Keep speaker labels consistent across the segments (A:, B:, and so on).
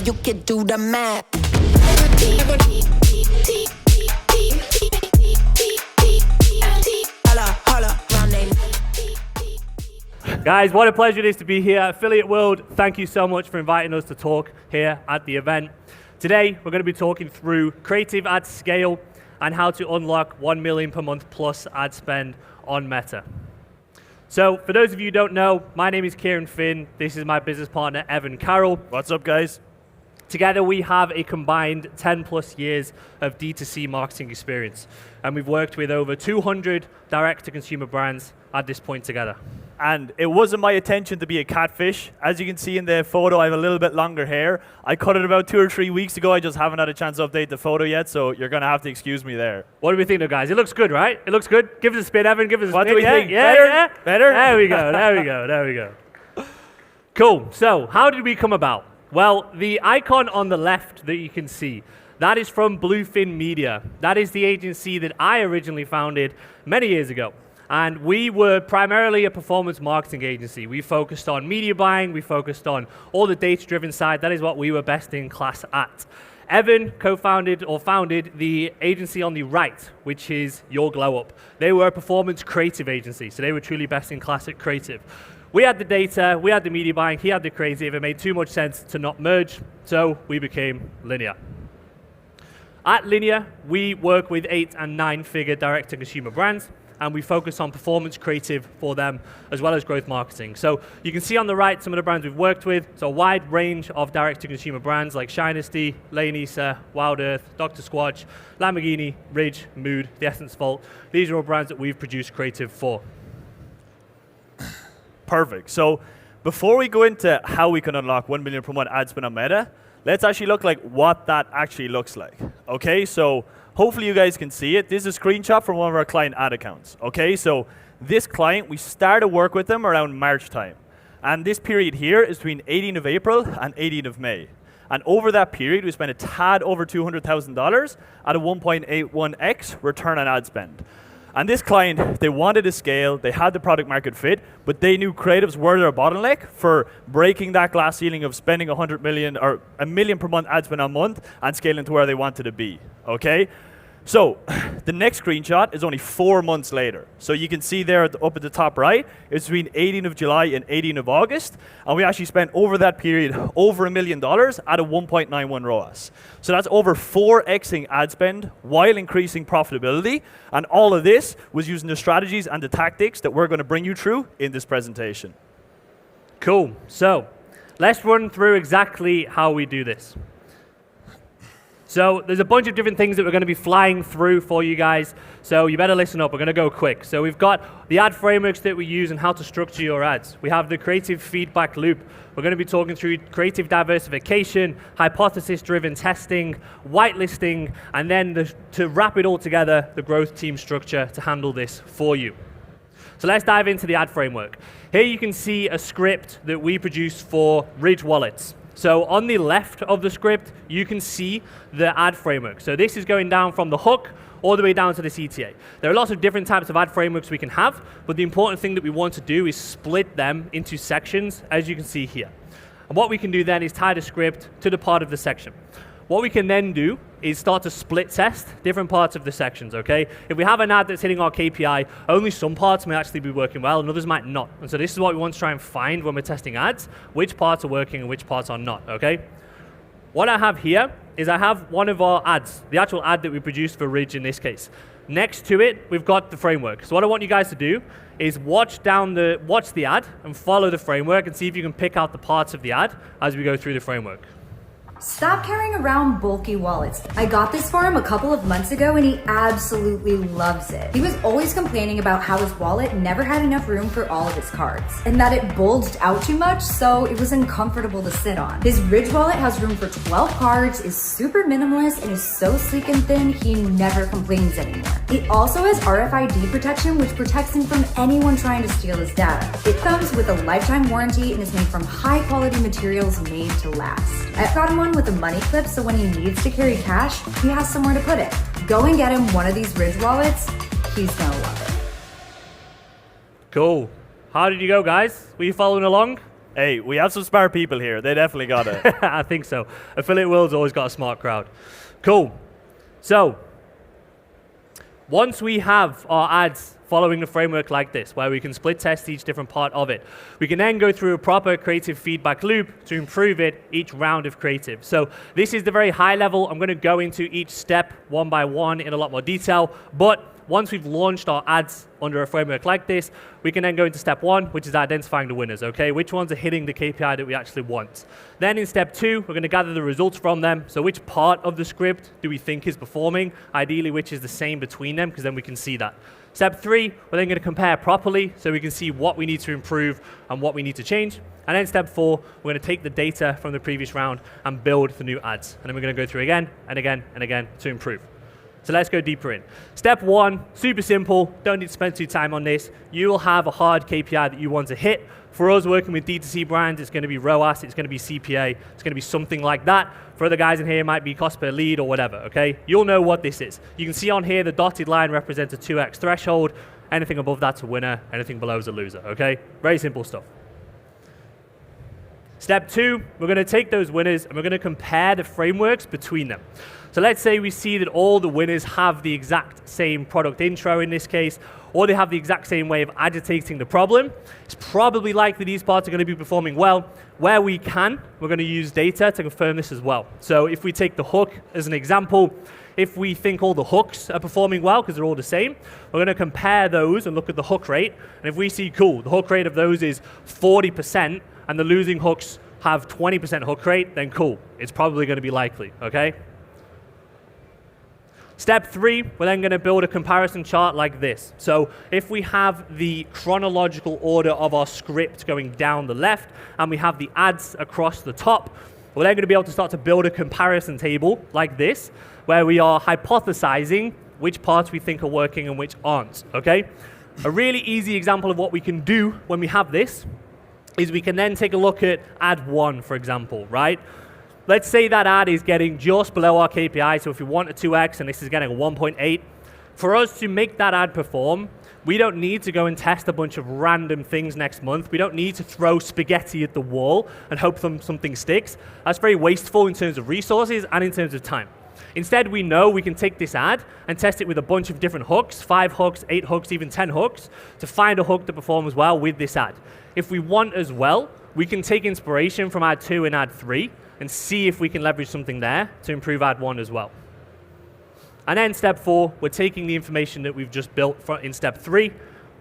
A: you can do the math.
B: Guys, what a pleasure it is to be here. Affiliate World, thank you so much for inviting us to talk here at the event. Today, we're going to be talking through creative at scale and how to unlock 1 million per month plus ad spend on Meta. So, for those of you who don't know, my name is Kieran Finn. This is my business partner, Evan Carroll.
C: What's up, guys?
B: Together, we have a combined 10 plus years of D2C marketing experience. And we've worked with over 200 direct-to-consumer brands at this point together.
C: And it wasn't my intention to be a catfish. As you can see in the photo, I have a little bit longer hair. I cut it about 2 or 3 weeks ago. I just haven't had a chance to update the photo yet, so you're going to have to excuse me there.
B: What do we think, though, guys? It looks good, right? It looks good. Give us a spin, Evan. Give us a spin.
C: What do we think?
B: Yeah,
C: Better?
B: yeah.
C: Better?
B: There we go. There we go. There we go. Cool. So, how did we come about? Well, the icon on the left that you can see, that is from Bluefin Media. That is the agency that I originally founded many years ago. And we were primarily a performance marketing agency. We focused on media buying. We focused on all the data-driven side. That is what we were best in class at. Evan co-founded or founded the agency on the right, which is Your Glow Up. They were a performance creative agency, so they were truly best in class at creative. We had the data, we had the media buying, he had the creative. It made too much sense to not merge, so we became Linear. At Linear, we work with 8- and 9-figure direct-to-consumer brands, and we focus on performance creative for them, as well as growth marketing. So you can see on the right some of the brands we've worked with. So a wide range of direct-to-consumer brands like Shinesty, Lanisa, Wild Earth, Dr. Squatch, Lamborghini, Ridge, Mood, The Essence Vault. These are all brands that we've produced creative for.
C: Perfect. So before we go into how we can unlock 1 million per month ad spend on Meta, let's actually look like what that actually looks like. Okay, so hopefully you guys can see it. This is a screenshot from one of our client ad accounts. Okay, so this client, we started work with them around March time. And this period here is between 18th of April and 18th of May. And over that period, we spent a tad over $200,000 at a 1.81x return on ad spend. And this client, they wanted to scale, they had the product market fit, but they knew creatives were their bottleneck for breaking that glass ceiling of spending 100 million or $1 million per month ad spend a month and scaling to where they wanted to be, okay? So the next screenshot is only 4 months later. So you can see there up at the top right, it's between 18th of July and 18th of August, and we actually spent over that period over $1 million at a 1.91 ROAS. So that's over 4xing ad spend while increasing profitability, and all of this was using the strategies and the tactics that we're going to bring you through in this presentation.
B: Cool. So let's run through exactly how we do this. So there's a bunch of different things that we're going to be flying through for you guys, so you better listen up. We're going to go quick. So we've got the ad frameworks that we use and how to structure your ads. We have the creative feedback loop. We're going to be talking through creative diversification, hypothesis-driven testing, whitelisting, and then to wrap it all together, the growth team structure to handle this for you. So let's dive into the ad framework. Here you can see a script that we produce for Ridge wallets. So on the left of the script, you can see the ad framework. So this is going down from the hook all the way down to the CTA. There are lots of different types of ad frameworks we can have, but the important thing that we want to do is split them into sections, as you can see here. And what we can do then is tie the script to the part of the section. What we can then do is start to split test different parts of the sections, okay? If we have an ad that's hitting our KPI, only some parts may actually be working well and others might not. And so this is what we want to try and find when we're testing ads, which parts are working and which parts are not, okay? What I have here is I have one of our ads, the actual ad that we produced for Ridge in this case. Next to it, we've got the framework. So what I want you guys to do is watch the ad and follow the framework and see if you can pick out the parts of the ad as we go through the framework.
D: Stop carrying around bulky wallets. I got this for him a couple of months ago and he absolutely loves it. He was always complaining about how his wallet never had enough room for all of his cards and that it bulged out too much, so it was uncomfortable to sit on. His Ridge wallet has room for 12 cards, is super minimalist, and is so sleek and thin, he never complains anymore. It also has RFID protection, which protects him from anyone trying to steal his data. It comes with a lifetime warranty and is made from high quality materials made to last. I've got him on with a money clip, so when he needs to carry cash, he has somewhere to put it. Go and get him one of these Ridge wallets. He's gonna love it.
B: Cool. How did you go, guys? Were you following along?
C: Hey, we have some smart people here. They definitely got it.
B: I think so. Affiliate World's always got a smart crowd. Cool. So, once we have our ads following the framework like this, where we can split test each different part of it, we can then go through a proper creative feedback loop to improve it each round of creative. So this is the very high level. I'm going to go into each step one by one in a lot more detail, but once we've launched our ads under a framework like this, we can then go into step one, which is identifying the winners, okay? Which ones are hitting the KPI that we actually want. Then in step two, we're going to gather the results from them. So which part of the script do we think is performing? Ideally, which is the same between them, because then we can see that. Step three, we're then going to compare properly so we can see what we need to improve and what we need to change. And then step four, we're going to take the data from the previous round and build the new ads. And then we're going to go through again and again and again to improve. So let's go deeper in. Step one, super simple. Don't need to spend too time on this. You will have a hard KPI that you want to hit. For us working with D2C brands, it's going to be ROAS, it's going to be CPA, it's going to be something like that. For other guys in here, it might be cost per lead or whatever, okay? You'll know what this is. You can see on here, the dotted line represents a 2x threshold. Anything above that's a winner, anything below is a loser, okay? Very simple stuff. Step two, we're going to take those winners and we're going to compare the frameworks between them. So let's say we see that all the winners have the exact same product intro in this case, or they have the exact same way of agitating the problem. It's probably likely these parts are going to be performing well. Where we can, we're going to use data to confirm this as well. So if we take the hook as an example, if we think all the hooks are performing well because they're all the same, we're going to compare those and look at the hook rate. And if we see, cool, the hook rate of those is 40% and the losing hooks have 20% hook rate, then cool, it's probably going to be likely, okay? Step three, we're then going to build a comparison chart like this. So if we have the chronological order of our script going down the left and we have the ads across the top, we're then going to be able to start to build a comparison table like this, where we are hypothesizing which parts we think are working and which aren't, okay? A really easy example of what we can do when we have this is we can then take a look at ad one, for example, right? Let's say that ad is getting just below our KPI, so if we want a 2x and this is getting a 1.8, for us to make that ad perform, we don't need to go and test a bunch of random things next month. We don't need to throw spaghetti at the wall and hope something sticks. That's very wasteful in terms of resources and in terms of time. Instead, we know we can take this ad and test it with a bunch of different hooks, 5 hooks, 8 hooks, even 10 hooks, to find a hook that performs well with this ad. If we want as well, we can take inspiration from ad 2 and ad 3 and see if we can leverage something there to improve ad 1 as well. And then step 4, we're taking the information that we've just built in step 3,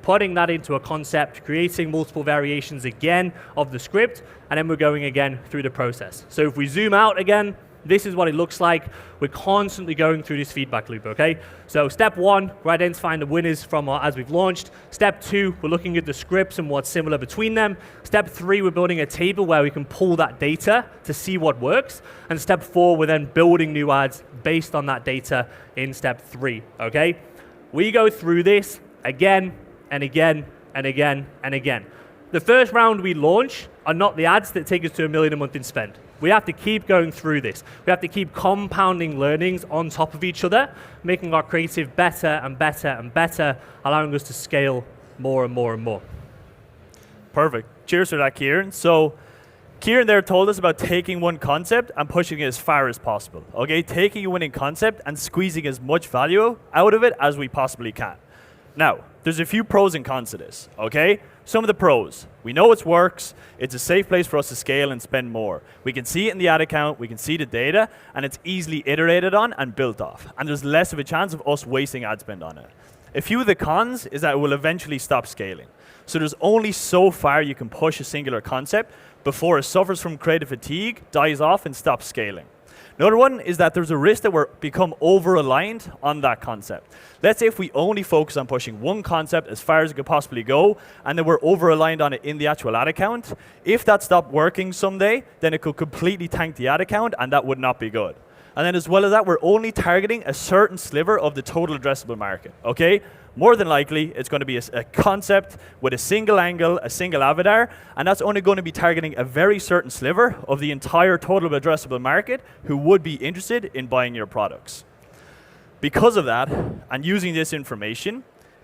B: putting that into a concept, creating multiple variations again of the script, and then we're going again through the process. So if we zoom out again, this is what it looks like. We're constantly going through this feedback loop, okay? So step 1, we're identifying the winners from our ads we've launched. Step 2, we're looking at the scripts and what's similar between them. Step 3, we're building a table where we can pull that data to see what works. And step 4, we're then building new ads based on that data in step 3, okay? We go through this again and again and again and again. The first round we launch are not the ads that take us to $1 million a month in spend. We have to keep going through this. We have to keep compounding learnings on top of each other, making our creative better and better and better, allowing us to scale more and more and more.
C: Perfect. Cheers for that, Kieran. So Kieran there told us about taking one concept and pushing it as far as possible. Okay, taking a winning concept and squeezing as much value out of it as we possibly can. Now, there's a few pros and cons to this, okay? Some of the pros. We know it works. It's a safe place for us to scale and spend more. We can see it in the ad account. We can see the data, and it's easily iterated on and built off. And there's less of a chance of us wasting ad spend on it. A few of the cons is that it will eventually stop scaling. So there's only so far you can push a singular concept before it suffers from creative fatigue, dies off, and stops scaling. Another one is that there's a risk that we're become over-aligned on that concept. Let's say if we only focus on pushing one concept as far as it could possibly go, and then we're over-aligned on it in the actual ad account, if that stopped working someday, then it could completely tank the ad account, and that would not be good. And then as well as that, we're only targeting a certain sliver of the total addressable market, okay? More than likely, it's going to be a concept with a single angle, a single avatar, and that's only going to be targeting a very certain sliver of the entire total addressable market who would be interested in buying your products. Because of that, and using this information,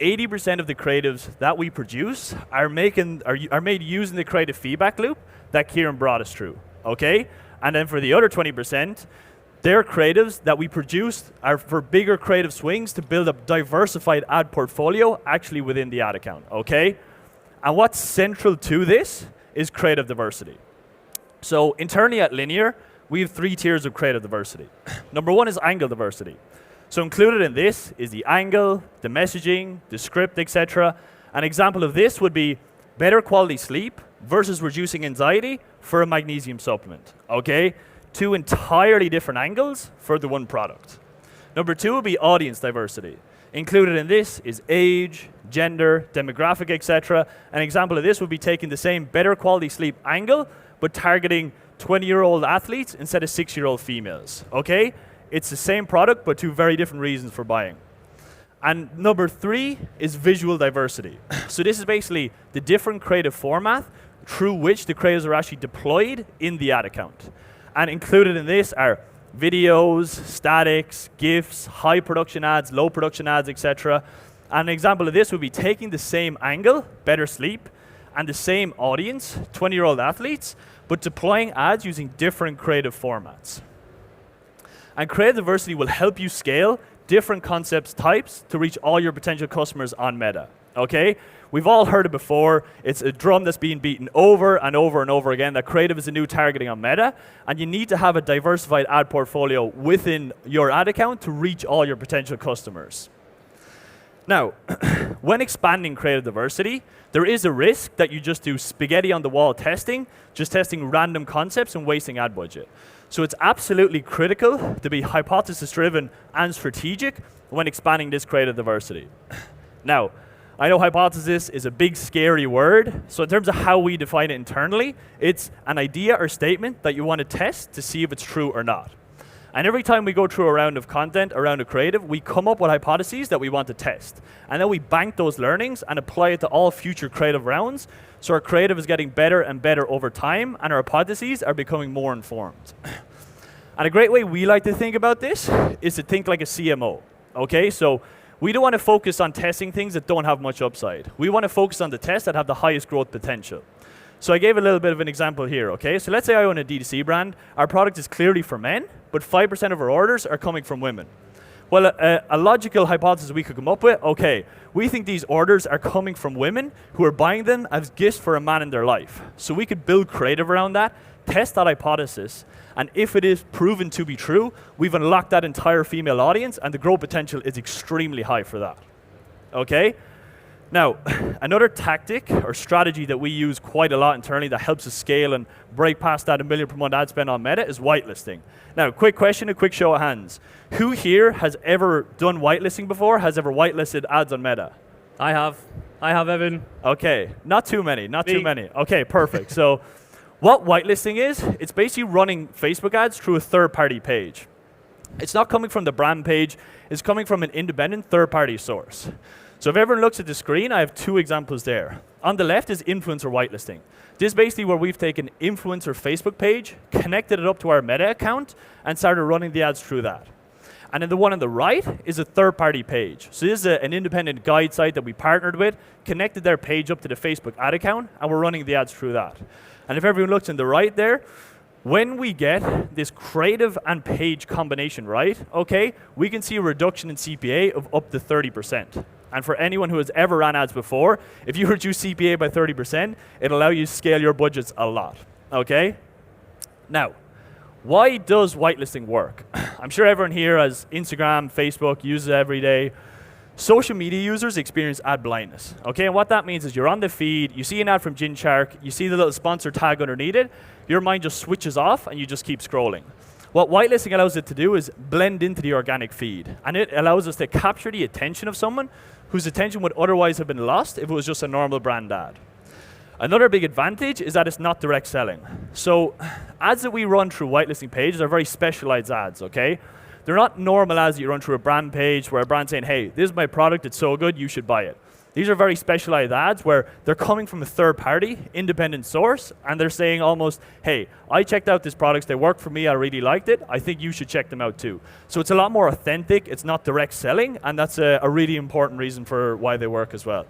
C: 80% of the creatives that we produce are made using the creative feedback loop that Kieran brought us through, okay? And then for the other 20%, their creatives that we produce are for bigger creative swings to build a diversified ad portfolio actually within the ad account, okay? And what's central to this is creative diversity. So internally at Linear, we have 3 tiers of creative diversity. Number 1 is angle diversity. So included in this is the angle, the messaging, the script, etc. An example of this would be better quality sleep versus reducing anxiety for a magnesium supplement, okay? 2 entirely different angles for the one product. Number 2 would be audience diversity. Included in this is age, gender, demographic, etc. An example of this would be taking the same better quality sleep angle, but targeting 20-year-old athletes instead of 6-year-old females, okay? It's the same product, but 2 very different reasons for buying. And number 3 is visual diversity. So this is basically the different creative format through which the creatives are actually deployed in the ad account. And included in this are videos, statics, GIFs, high production ads, low production ads, etc. And an example of this would be taking the same angle, better sleep, and the same audience, 20-year-old athletes, but deploying ads using different creative formats. And creative diversity will help you scale different concepts types to reach all your potential customers on Meta, okay? We've all heard it before. It's a drum that's being beaten over and over and over again, that creative is a new targeting on Meta, and you need to have a diversified ad portfolio within your ad account to reach all your potential customers. Now, when expanding creative diversity, there is a risk that you just do spaghetti on the wall testing, just testing random concepts and wasting ad budget. So it's absolutely critical to be hypothesis driven and strategic when expanding this creative diversity. Now, I know hypothesis is a big scary word, so in terms of how we define it internally, it's an idea or statement that you want to test to see if it's true or not. And every time we go through a round of content, a round of creative, we come up with hypotheses that we want to test. And then we bank those learnings and apply it to all future creative rounds, so our creative is getting better and better over time, and our hypotheses are becoming more informed. And a great way we like to think about this is to think like a CMO, okay? So we don't want to focus on testing things that don't have much upside. We want to focus on the tests that have the highest growth potential. So I gave a little bit of an example here, okay? So let's say I own a D2C brand. Our product is clearly for men, but 5% of our orders are coming from women. Well, a logical hypothesis we could come up with, okay, we think these orders are coming from women who are buying them as gifts for a man in their life. So we could build creative around that, test that hypothesis, and if it is proven to be true, we've unlocked that entire female audience, and the growth potential is extremely high for that, okay? Now, another tactic or strategy that we use quite a lot internally that helps us scale and break past that $1 million per month ad spend on Meta is whitelisting. Now, quick question, a quick show of hands. Who here has ever done whitelisting before, has ever whitelisted ads on Meta?
B: I have, Evan.
C: Okay, not too many, not too many. Okay, perfect. So what whitelisting is, it's basically running Facebook ads through a third-party page. It's not coming from the brand page, it's coming from an independent third-party source. So if everyone looks at the screen, I have 2 examples there. On the left is influencer whitelisting. This is basically where we've taken influencer Facebook page, connected it up to our Meta account, and started running the ads through that. And then the one on the right is a third-party page. So this is an independent guide site that we partnered with, connected their page up to the Facebook ad account, and we're running the ads through that. And if everyone looks on the right there, when we get this creative and page combination right, okay, we can see a reduction in CPA of up to 30%. And for anyone who has ever ran ads before, if you reduce CPA by 30%, it'll allow you to scale your budgets a lot, okay? Now, why does whitelisting work? I'm sure everyone here has Instagram, Facebook, uses it every day. Social media users experience ad blindness, okay? And what that means is you're on the feed, you see an ad from Gymshark, you see the little sponsor tag underneath it, your mind just switches off and you just keep scrolling. What whitelisting allows it to do is blend into the organic feed, and it allows us to capture the attention of someone whose attention would otherwise have been lost if it was just a normal brand ad. Another big advantage is that it's not direct selling. So ads that we run through whitelisting pages are very specialized ads, okay? They're not normal ads that you run through a brand page where a brand's saying, hey, this is my product, it's so good, you should buy it. These are very specialized ads where they're coming from a third-party, independent source, and they're saying almost, hey, I checked out these products, they worked for me, I really liked it, I think you should check them out too. So it's a lot more authentic, it's not direct selling, and that's a really important reason for why they work as well.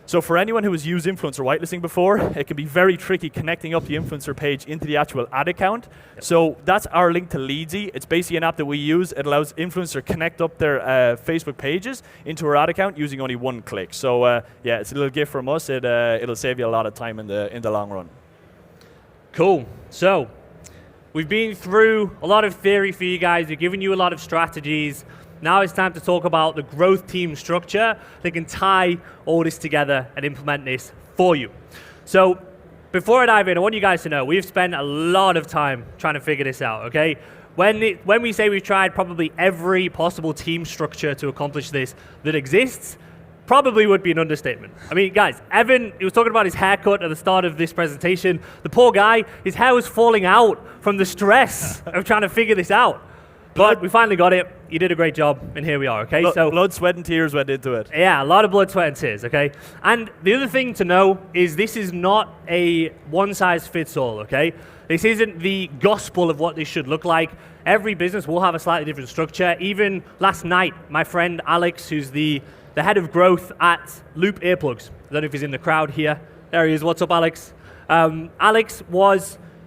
C: So for anyone who has used influencer whitelisting before, it can be very tricky connecting up the influencer page into the actual ad account. So that's our link to Leadsy. It's basically an app that we use. It allows influencers to connect up their Facebook pages into our ad account using only one click. So yeah, it's a little gift from us. It'll save you a lot of time in the long run.
B: Cool. So we've been through a lot of theory for you guys. We've given you a lot of strategies. Now it's time to talk about the growth team structure that can tie all this together and implement this for you. So before I dive in, I want you guys to know we've spent a lot of time trying to figure this out, okay? When we say we've tried probably every possible team structure to accomplish this that exists, probably would be an understatement. I mean, guys, Evan, he was talking about his haircut at the start of this presentation. The poor guy, his hair was falling out from the stress of trying to figure this out. But we finally got it. You did a great job, and here we are, okay?
C: So blood, sweat, and tears went into it.
B: Yeah, a lot of blood, sweat, and tears, okay? And the other thing to know is this is not a one-size-fits-all, okay? This isn't the gospel of what this should look like. Every business will have a slightly different structure. Even last night, my friend Alex, who's the head of growth at Loop Earplugs. I don't know if he's in the crowd here. There he is. What's up, Alex?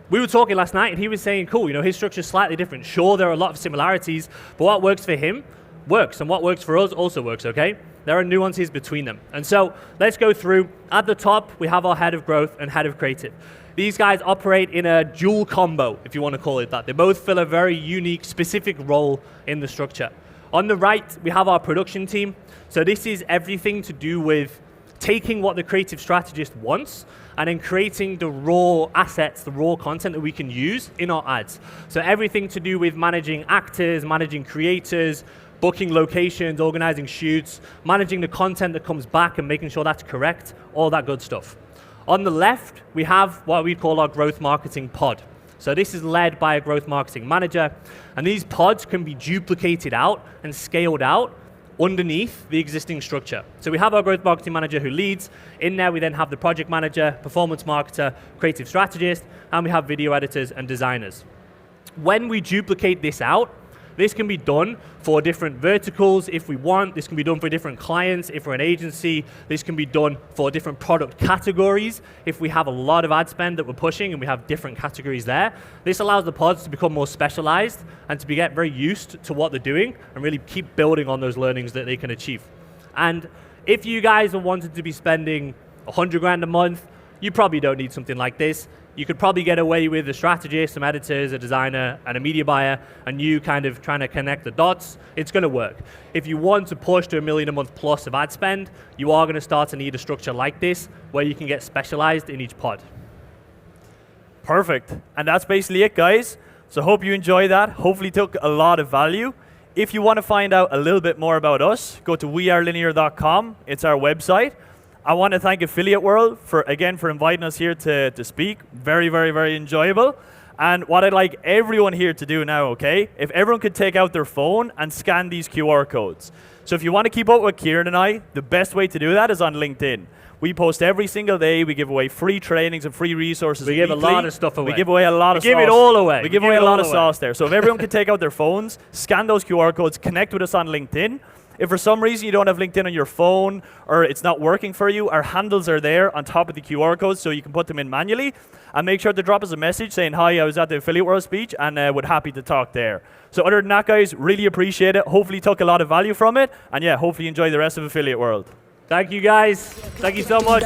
B: We were talking last night, and he was saying, cool, you know, his structure is slightly different. Sure, there are a lot of similarities, but what works for him works, and what works for us also works, okay? There are nuances between them. And so let's go through. At the top, we have our head of growth and head of creative. These guys operate in a dual combo, if you want to call it that. They both fill a very unique, specific role in the structure. On the right, we have our production team. So this is everything to do with taking what the creative strategist wants and then creating the raw assets, the raw content that we can use in our ads. So everything to do with managing actors, managing creators, booking locations, organizing shoots, managing the content that comes back and making sure that's correct, all that good stuff. On the left, we have what we call our growth marketing pod. So this is led by a growth marketing manager, and these pods can be duplicated out and scaled out underneath the existing structure. So we have our growth marketing manager who leads. In there, we then have the project manager, performance marketer, creative strategist, and we have video editors and designers. When we duplicate this out, this can be done for different verticals if we want. This can be done for different clients if we're an agency. This can be done for different product categories if we have a lot of ad spend that we're pushing and we have different categories there. This allows the pods to become more specialized and to get very used to what they're doing and really keep building on those learnings that they can achieve. And if you guys are wanting to be spending 100 grand a month, you probably don't need something like this. You could probably get away with a strategist, some editors, a designer, and a media buyer, and you kind of trying to connect the dots. It's going to work. If you want to push to $1 million a month plus of ad spend, you are going to start to need a structure like this where you can get specialized in each pod.
C: Perfect. And that's basically it, guys. So hope you enjoyed that. Hopefully took a lot of value. If you want to find out a little bit more about us, go to wearelinear.com. It's our website. I want to thank Affiliate World for inviting us here to speak. Very, very, very enjoyable. And what I'd like everyone here to do now, okay, if everyone could take out their phone and scan these QR codes. So if you want to keep up with Kieran and I, the best way to do that is on LinkedIn. We post every single day. We give away free trainings and free resources.
B: We give a lot of stuff away.
C: We give away a lot of sauce.
B: We give it all away.
C: We give away a lot of sauce there. So if everyone could take out their phones, scan those QR codes, connect with us on LinkedIn. If for some reason you don't have LinkedIn on your phone or it's not working for you, our handles are there on top of the QR codes so you can put them in manually. And make sure to drop us a message saying, hi, I was at the Affiliate World speech and would happy to talk there. So other than that, guys, really appreciate it. Hopefully took a lot of value from it. And yeah, hopefully enjoy the rest of Affiliate World.
B: Thank you, guys. Thank you so much.